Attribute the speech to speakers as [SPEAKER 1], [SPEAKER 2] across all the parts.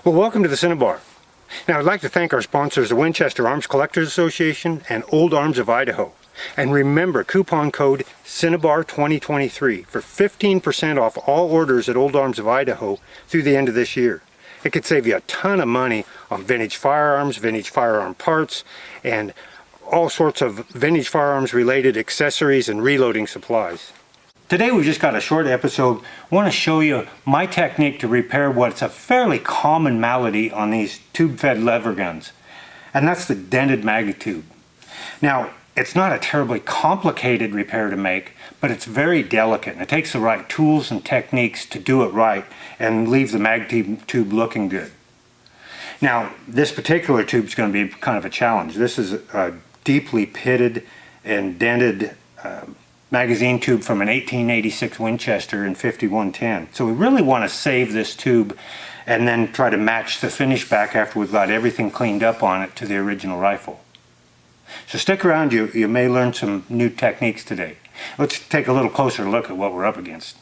[SPEAKER 1] Well, welcome to the Cinnabar. Now, I'd like to thank our sponsors, the Winchester Arms Collectors Association and Old Arms of Idaho. And remember, coupon code Cinnabar 2023 for 15% off all orders at Old Arms of Idaho through the end of this year. It could save you a ton of money on vintage firearms, vintage firearm parts, and all sorts of vintage firearms related accessories and reloading supplies. Today we've just got a short episode. I want to show you my technique to repair what's a fairly common malady on these tube-fed lever guns, and that's the dented mag tube. Now, it's not a terribly complicated repair to make, but it's very delicate, and it takes the right tools and techniques to do it right and leave the mag tube looking good. Now, this particular tube is going to be kind of a challenge. This is a deeply pitted and dented magazine tube from an 1886 Winchester in 5110. So we really want to save this tube and then try to match the finish back after we've got everything cleaned up on it to the original rifle. So stick around, you may learn some new techniques today. Let's take a little closer look at what we're up against.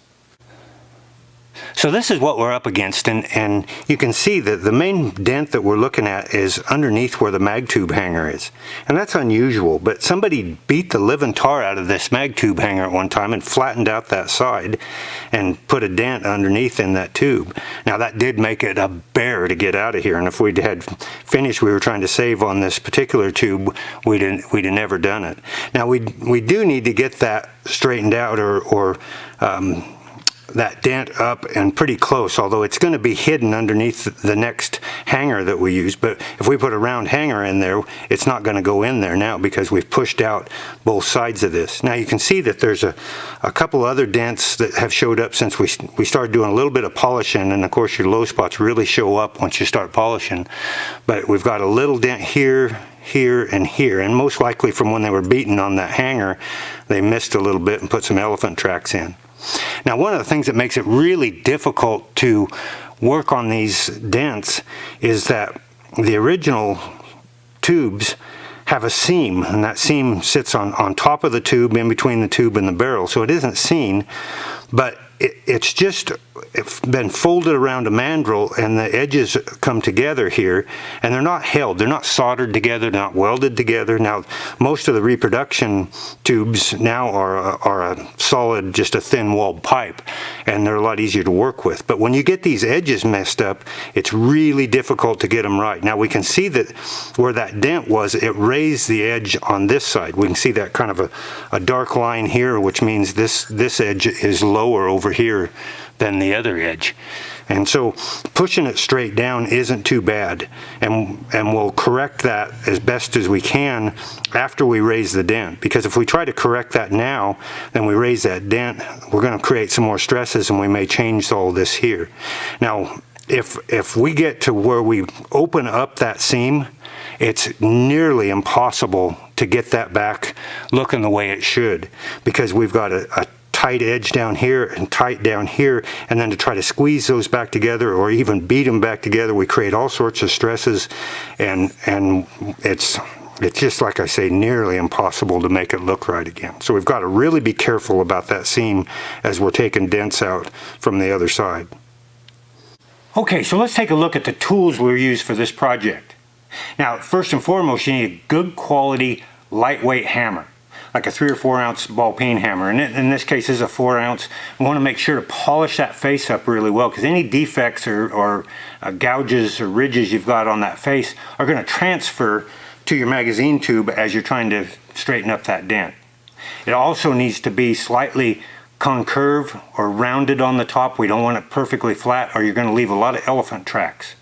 [SPEAKER 1] So this is what we're up against, and you can see that the main dent that we're looking at is underneath where the mag tube hanger is. And that's unusual, but somebody beat the living tar out of this mag tube hanger at one time and flattened out that side and put a dent underneath in that tube. Now that did make it a bear to get out of here, and if we'd had finished we were trying to save on this particular tube, we'd have never done it. Now we do need to get that straightened out or that dent up and pretty close, although it's going to be hidden underneath the next hanger that we use. But if we put a round hanger in there, it's not going to go in there now because we've pushed out both sides of this. Now you can see that there's a couple other dents that have showed up since we started doing a little bit of polishing, and of course your low spots really show up once you start polishing. But we've got a little dent here, here, and here, and most likely from when they were beaten on that hanger they missed a little bit and put some elephant tracks in. Now, one of the things that makes it really difficult to work on these dents is that the original tubes have a seam, and that seam sits on top of the tube, in between the tube and the barrel, so it isn't seen, but it's been folded around a mandrel, and the edges come together here, and they're not held, they're not soldered together, they're not welded together. Now most of the reproduction tubes now are a solid, just a thin walled pipe, and they're a lot easier to work with. But when you get these edges messed up, it's really difficult to get them right. Now we can see that where that dent was, it raised the edge on this side. We can see that kind of a dark line here, which means this edge is lower over here than the other edge. And so pushing it straight down isn't too bad, and we'll correct that as best as we can after we raise the dent, because if we try to correct that now, then we raise that dent, we're going to create some more stresses, and we may change all this here. Now if we get to where we open up that seam, it's nearly impossible to get that back looking the way it should, because we've got a tight edge down here and tight down here, and then to try to squeeze those back together or even beat them back together, we create all sorts of stresses, and it's just, like I say, nearly impossible to make it look right again. So we've got to really be careful about that seam as we're taking dents out from the other side. Okay, so let's take a look at the tools we use for this project. Now, first and foremost, you need a good quality lightweight hammer, like a 3 or 4 ounce ball peen hammer, and in this case is a 4 ounce. We want to make sure to polish that face up really well, because any defects or gouges or ridges you've got on that face are going to transfer to your magazine tube as you're trying to straighten up that dent. It also needs to be slightly concave or rounded on the top. We don't want it perfectly flat, or you're going to leave a lot of elephant tracks.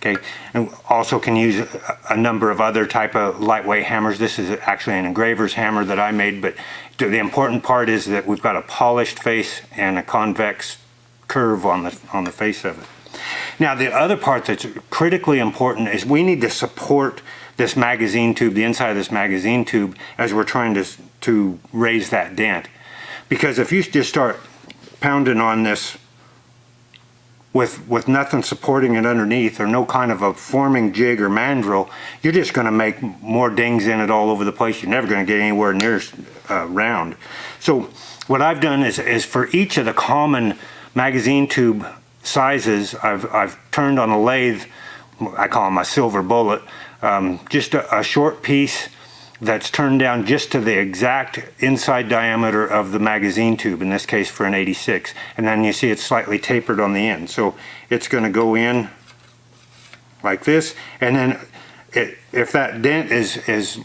[SPEAKER 1] Okay, and also can use a number of other type of lightweight hammers. This is actually an engraver's hammer that I made, but the important part is that we've got a polished face and a convex curve on the face of it. Now the other part that's critically important is we need to support this magazine tube, the inside of this magazine tube, as we're trying to raise that dent. Because if you just start pounding on this with nothing supporting it underneath, or no kind of a forming jig or mandrel, you're just going to make more dings in it all over the place. You're never going to get anywhere near round. So what I've done is for each of the common magazine tube sizes I've turned on a lathe. I call them a silver bullet. Just a short piece that's turned down just to the exact inside diameter of the magazine tube, in this case for an 86. And then you see it's slightly tapered on the end. So it's going to go in like this. And then if that dent is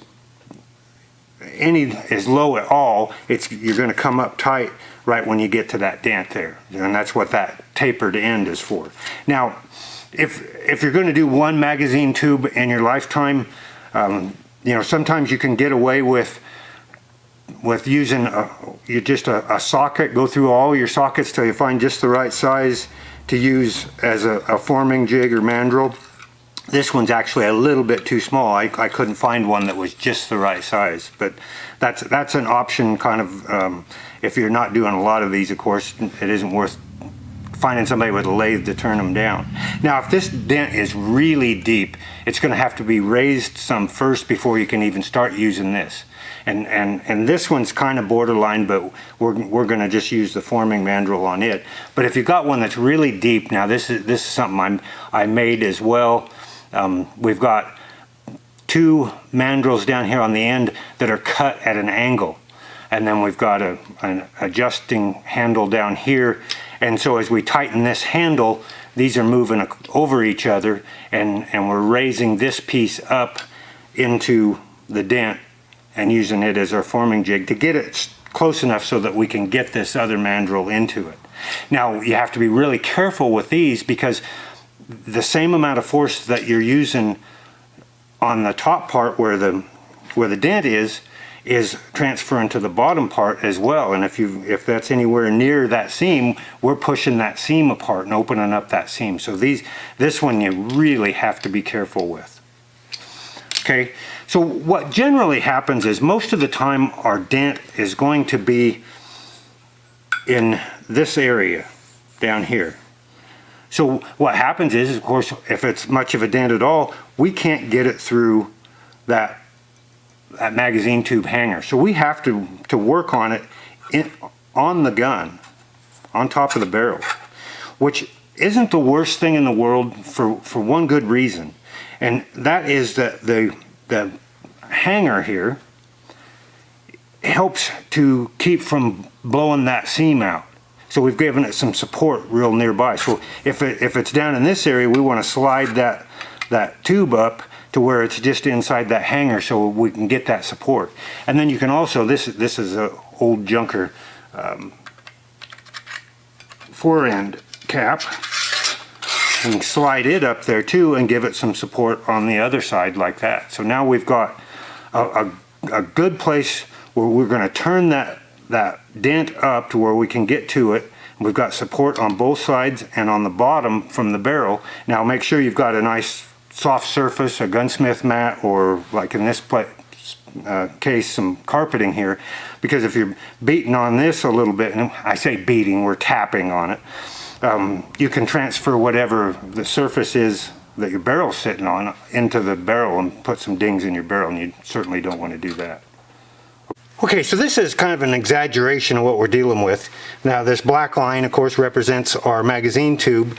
[SPEAKER 1] low at all, you're going to come up tight right when you get to that dent there. And that's what that tapered end is for. Now, if you're going to do one magazine tube in your lifetime, you know, sometimes you can get away with using just a socket. Go through all your sockets till you find just the right size to use as a forming jig or mandrel. This one's actually a little bit too small. I couldn't find one that was just the right size, but that's an option kind of if you're not doing a lot of these. Of course, it isn't worth finding somebody with a lathe to turn them down. Now, if this dent is really deep, it's going to have to be raised some first before you can even start using this. And this one's kind of borderline, but we're going to just use the forming mandrel on it. But if you've got one that's really deep, now this is something I made as well. We've got two mandrels down here on the end that are cut at an angle. And then we've got an adjusting handle down here. And so as we tighten this handle, these are moving over each other, and we're raising this piece up into the dent and using it as our forming jig to get it close enough so that we can get this other mandrel into it. Now, you have to be really careful with these, because the same amount of force that you're using on the top part where the dent is transferring to the bottom part as well. And if that's anywhere near that seam, we're pushing that seam apart and opening up that seam. So this one you really have to be careful with. Okay, so what generally happens is most of the time our dent is going to be in this area down here. So what happens is, of course, if it's much of a dent at all, we can't get it through that magazine tube hanger. So we have to work on it on the gun, on top of the barrel, which isn't the worst thing in the world for one good reason. And that is that the hanger here helps to keep from blowing that seam out. So we've given it some support real nearby. So if it's down in this area, we want to slide that tube up to where it's just inside that hanger so we can get that support. And then you can also, this is an old junker fore-end cap, and slide it up there too and give it some support on the other side like that. So now we've got a good place where we're going to turn that dent up to where we can get to it. We've got support on both sides and on the bottom from the barrel. Now make sure you've got a nice soft surface, a gunsmith mat, or like in this case, some carpeting here, because if you're beating on this a little bit, and I say beating, we're tapping on it, you can transfer whatever the surface is that your barrel's sitting on into the barrel and put some dings in your barrel, and you certainly don't want to do that. Okay, so this is kind of an exaggeration of what we're dealing with. Now this black line, of course, represents our magazine tube.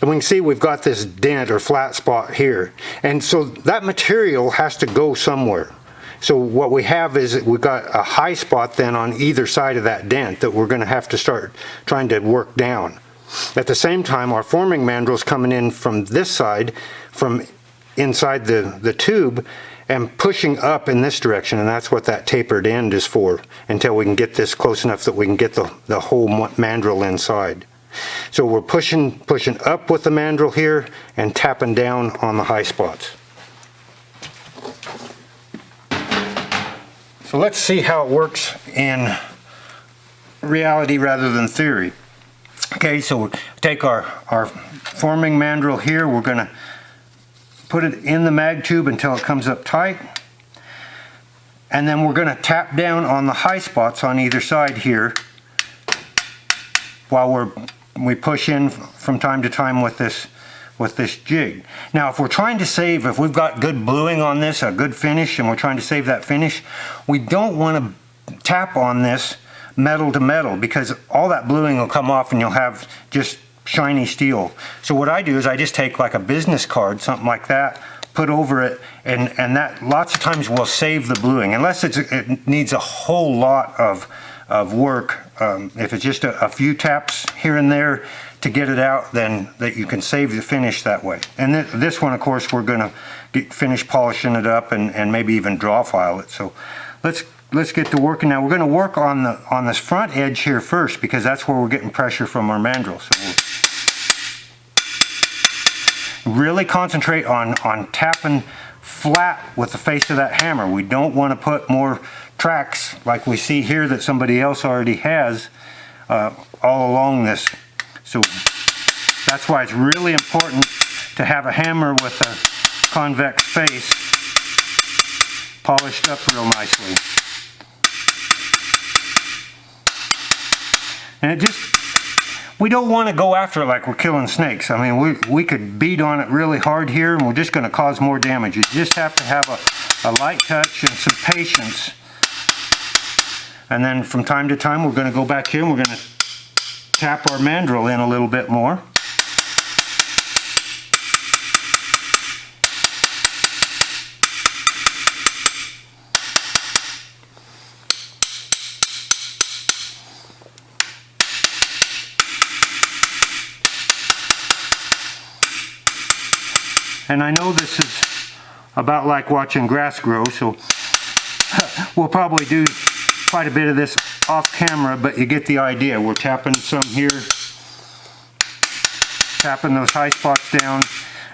[SPEAKER 1] And we can see we've got this dent or flat spot here. And so that material has to go somewhere. So what we have is we've got a high spot then on either side of that dent that we're going to have to start trying to work down. At the same time, our forming mandrel's coming in from this side, from inside the tube, and pushing up in this direction, and that's what that tapered end is for, until we can get this close enough that we can get the whole mandrel inside. So we're pushing up with the mandrel here and tapping down on the high spots. So let's see how it works in reality rather than theory. Okay, so we'll take our forming mandrel here, we're going to put it in the mag tube until it comes up tight, and then we're going to tap down on the high spots on either side here while we push in from time to time with this jig. Now if we're trying to save, if we've got good bluing on this, a good finish, and we're trying to save that finish, we don't want to tap on this metal to metal, because all that bluing will come off and you'll have just shiny steel. So what I do is I just take like a business card, something like that, put over it, and that lots of times will save the bluing, unless it needs a whole lot of work. If it's just a few taps here and there to get it out, then that you can save the finish that way. And this one, of course, we're going to finish polishing it up and maybe even draw file it. So let's get to working now. We're going to work on this front edge here first, because that's where we're getting pressure from our mandrel. So we'll really concentrate on tapping flat with the face of that hammer. We don't want to put more tracks like we see here that somebody else already has all along this. So that's why it's really important to have a hammer with a convex face polished up real nicely. And it just, we don't want to go after it like we're killing snakes. I mean, we could beat on it really hard here and we're just going to cause more damage. You just have to have a light touch and some patience. And then from time to time we're going to go back here and we're going to tap our mandrel in a little bit more. And I know this is about like watching grass grow, so we'll probably do quite a bit of this off camera, but you get the idea. We're tapping some here, tapping those high spots down,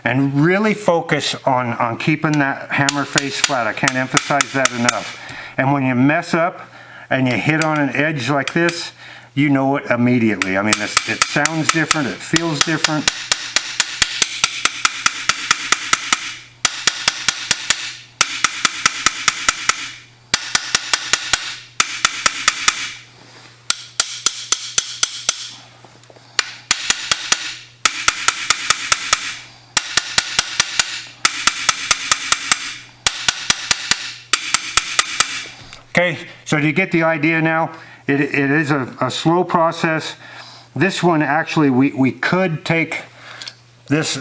[SPEAKER 1] and really focus on keeping that hammer face flat. I can't emphasize that enough. And when you mess up and you hit on an edge like this, you know it immediately. I mean, it sounds different, it feels different. Okay, so do you get the idea now? It is a slow process. This one actually, we could take this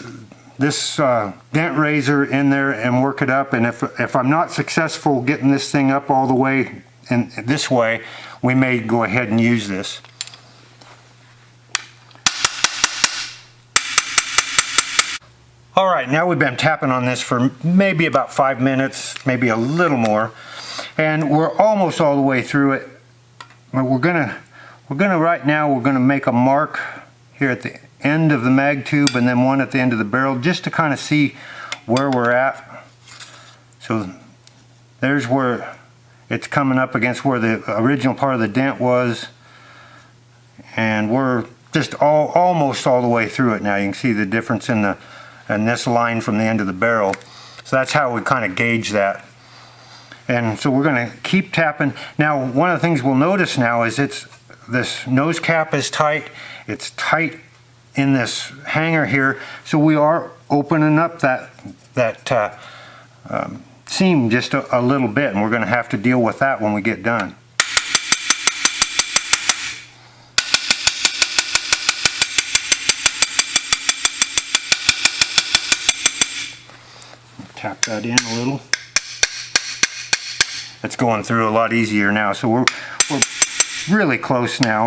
[SPEAKER 1] dent razor in there and work it up, and if I'm not successful getting this thing up all the way in this way, we may go ahead and use this. All right, now we've been tapping on this for maybe about 5 minutes, maybe a little more. And we're almost all the way through it. We're gonna right now, we're gonna make a mark here at the end of the mag tube and then one at the end of the barrel, just to kind of see where we're at. So there's where it's coming up against where the original part of the dent was. And we're just almost all the way through it now. You can see the difference in this line from the end of the barrel. So that's how we kind of gauge that. And so we're going to keep tapping. Now, one of the things we'll notice now is this nose cap is tight. It's tight in this hanger here. So we are opening up that seam just a little bit, and we're going to have to deal with that when we get done. Tap that in a little. It's going through a lot easier now, so we're really close now.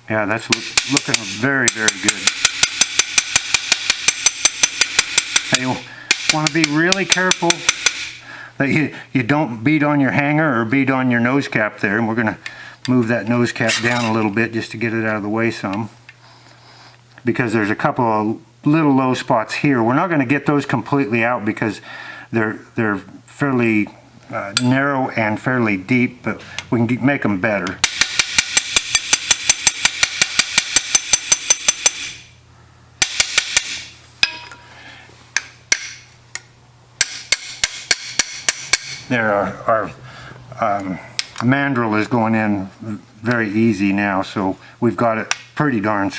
[SPEAKER 1] Yeah, that's looking very, very good. Now, want to be really careful that you don't beat on your hanger or beat on your nose cap there, and we're going to move that nose cap down a little bit just to get it out of the way some, because there's a couple of little low spots here. We're not going to get those completely out because they're fairly narrow and fairly deep, but we can make them better. There are mandrel is going in very easy now, so we've got it pretty darn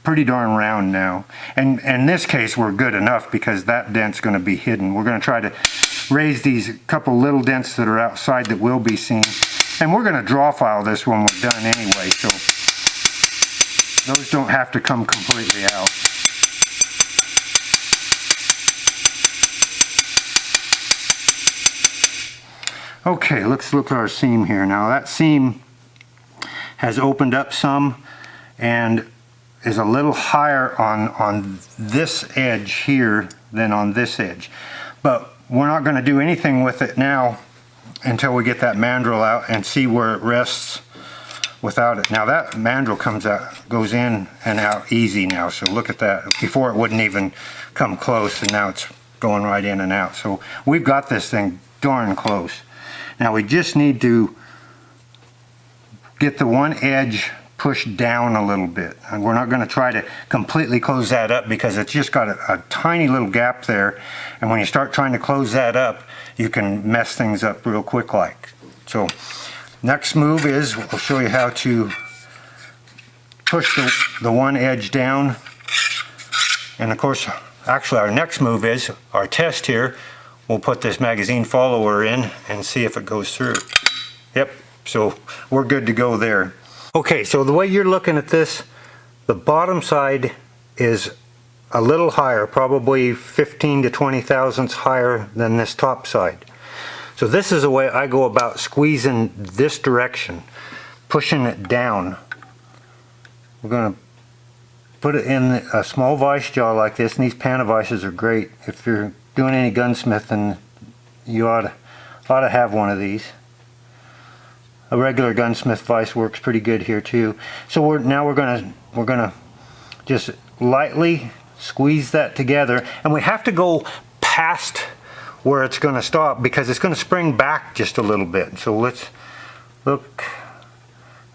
[SPEAKER 1] round now. And in this case we're good enough because that dent's going to be hidden. We're going to try to raise these couple little dents that are outside that will be seen, and we're going to draw file this when we're done anyway, so those don't have to come completely out. Okay, let's look at our seam here. Now that seam has opened up some and is a little higher on this edge here than on this edge. But we're not going to do anything with it now until we get that mandrel out and see where it rests without it. Now that mandrel goes in and out easy now, so look at that. Before it wouldn't even come close, and now it's going right in and out. So we've got this thing darn close. Now we just need to get the one edge pushed down a little bit, and we're not going to try to completely close that up because it's just got a tiny little gap there, and when you start trying to close that up you can mess things up real quick like. So next move is we'll show you how to push the one edge down, and of course actually our next move is our test here. We'll put this magazine follower in and see if it goes through. Yep, so we're good to go there. Okay, so the way you're looking at this, the bottom side is a little higher, probably 15 to 20 thousandths higher than this top side. So this is the way I go about squeezing this direction, pushing it down. We're going to put it in a small vice jaw like this, and these Pana vices are great. If you're doing any gunsmithing, you ought to have one of these. A regular gunsmith vise works pretty good here too. So we're gonna just lightly squeeze that together, and we have to go past where it's going to stop because it's going to spring back just a little bit. So let's look.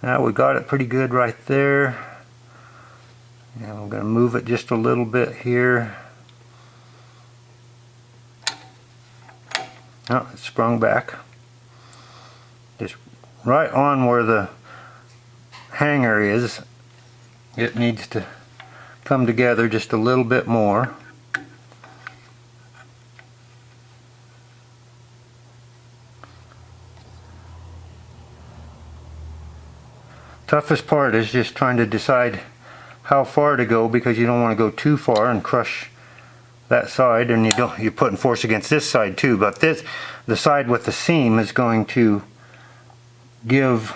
[SPEAKER 1] Now we got it pretty good right there. And I'm going to move it just a little bit here. Oh, it sprung back. Just right on where the hanger is. It needs to come together just a little bit more. Toughest part is just trying to decide how far to go, because you don't want to go too far and crush that side, and you're putting force against this side too, but the side with the seam is going to give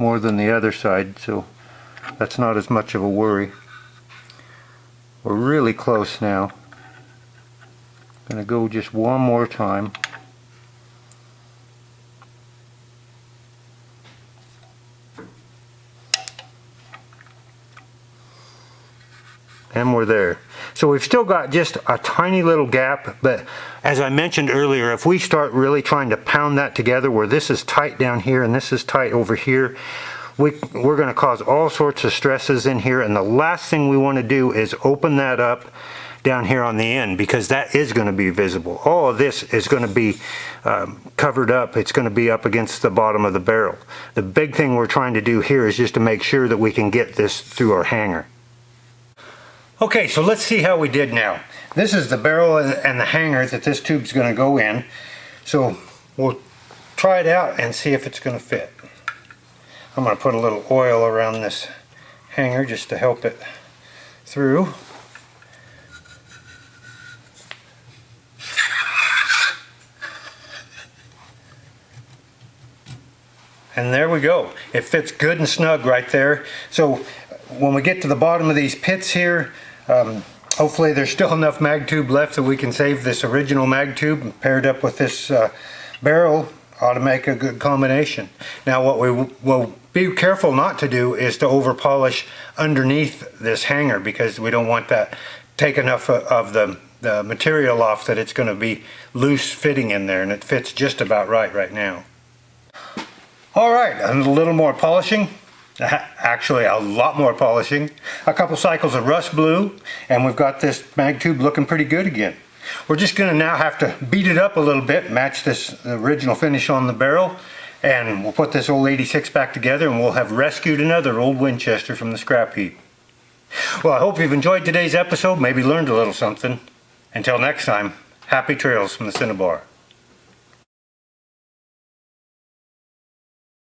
[SPEAKER 1] more than the other side, so that's not as much of a worry. We're really close now. Gonna go just one more time. And we're there. So we've still got just a tiny little gap, but as I mentioned earlier, if we start really trying to pound that together where this is tight down here and this is tight over here, we're going to cause all sorts of stresses in here, and the last thing we want to do is open that up down here on the end, because that is going to be visible. All of this is going to be covered up. It's going to be up against the bottom of the barrel. The big thing we're trying to do here is just to make sure that we can get this through our hanger. Okay, so let's see how we did now. This is the barrel and the hanger that this tube's going to go in. So we'll try it out and see if it's going to fit. I'm going to put a little oil around this hanger just to help it through. And there we go. It fits good and snug right there. So when we get to the bottom of these pits here, hopefully there's still enough mag tube left that we can save this original mag tube paired up with this barrel. Ought to make a good combination. Now what we will be careful not to do is to over polish underneath this hanger, because we don't want that take enough of the material off that it's going to be loose fitting in there, and it fits just about right now. Alright, a little more polishing. Actually a lot more polishing. A couple cycles of rust blue, and we've got this mag tube looking pretty good again. We're just going to now have to beat it up a little bit, match this original finish on the barrel, And we'll put this old 86 back together and we'll have rescued another old Winchester from the scrap heap. Well, I hope you've enjoyed today's episode, maybe learned a little something. Until next time, happy trails from the Cinnabar.